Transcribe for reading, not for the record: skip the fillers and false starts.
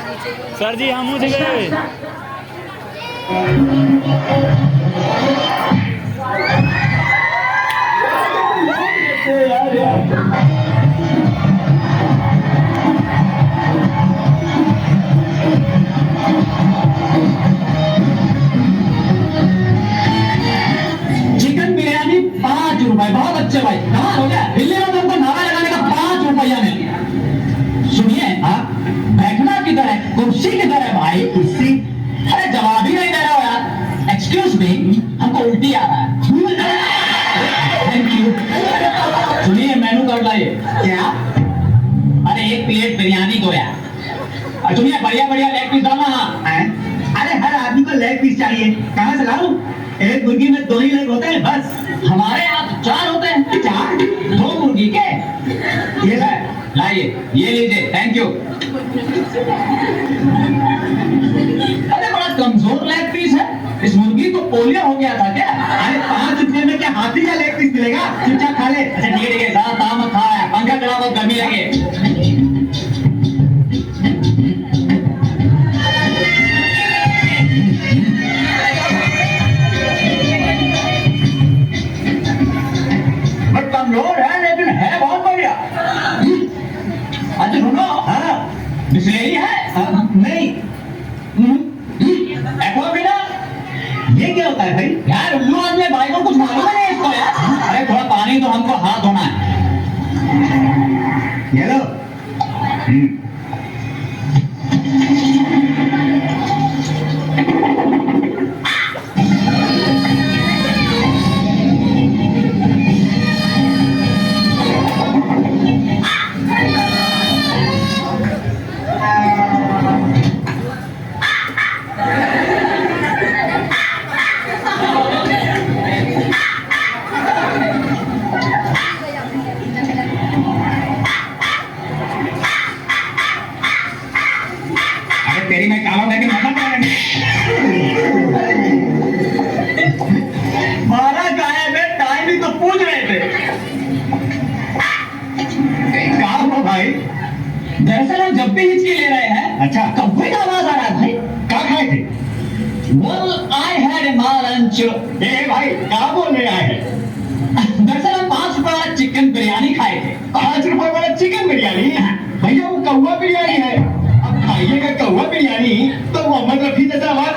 Sir जी हम मुझे गए चिकन बिरयानी 5 रुपए। बहुत अच्छे भाई, कहाँ हो गया दिल्ली में तुमको नारा लगाने का 5 रुपया मिल गया। सुनिए, हाँ बैठना किधर है, कुर्सी किधर है भाई? कुर्सी? अरे जवाब ही नहीं दे रहे हो यार। एक्सक्यूज मी, हमको उल्टी आ रहा है। Thank you. सुनिए मेनू कार्ड लाइए। क्या? अरे 1 प्लेट बिरयानी दो यार। और सुनिए बढ़िया बढ़िया लेग पीस डालना। हाँ अरे हर आदमी को लेग पीस चाहिए, कहाँ से लाऊं? एक मुर्गी में 2 ही लेग होते हैं बस। हमारे यहाँ तो 4 होते हैं। 4? 2 मुर्गी के? ये है, लाइए, ये लीजिए, थैंक यू। अरे बड़ा कमजोर लेग पीस है, इस मुर्गी को पोलियो हो गया था क्या? अरे 5 रुपए में क्या हाथी का लेग पीस मिलेगा? चुपचाप खा ले। अच्छा ठीक है ठीक है, ज्यादा ताव मत खा, पंखा चला, बहुत गर्मी लगे। कमजोर है लेकिन है बहुत बढ़िया। अच्छा सुनो, हाँ बिस्लेरी है? हाँ, नहीं। एक्वाबिना? ये क्या होता है भाई? यार उल्लू आदमी भाई को कुछ मालूम नहीं इसको यार। अरे थोड़ा पानी तो हमको हाथ धोना है। ये लो। तेरी मैं काला लेके मजा करेंगे। मारा गायब है, टाइम ही तो पूछ रहे थे। कहा हो भाई? दरअसल हम जब भी हिचकी ले रहे हैं, अच्छा कौवे का आवाज आ रहा है भाई। क्या खाए थे? Well, I had a lunch. ए भाई क्या बोल रहे आए हैं? दरअसल हम 5 रुपए वाला चिकन बिरयानी खाए थे। 5 रुपए वाला चिकन बिरयानी? भैया वो कौवा बिरयानी है। अब खाइएगा कौवा बिरयानी तो मोहम्मद रफी जैसा आवाज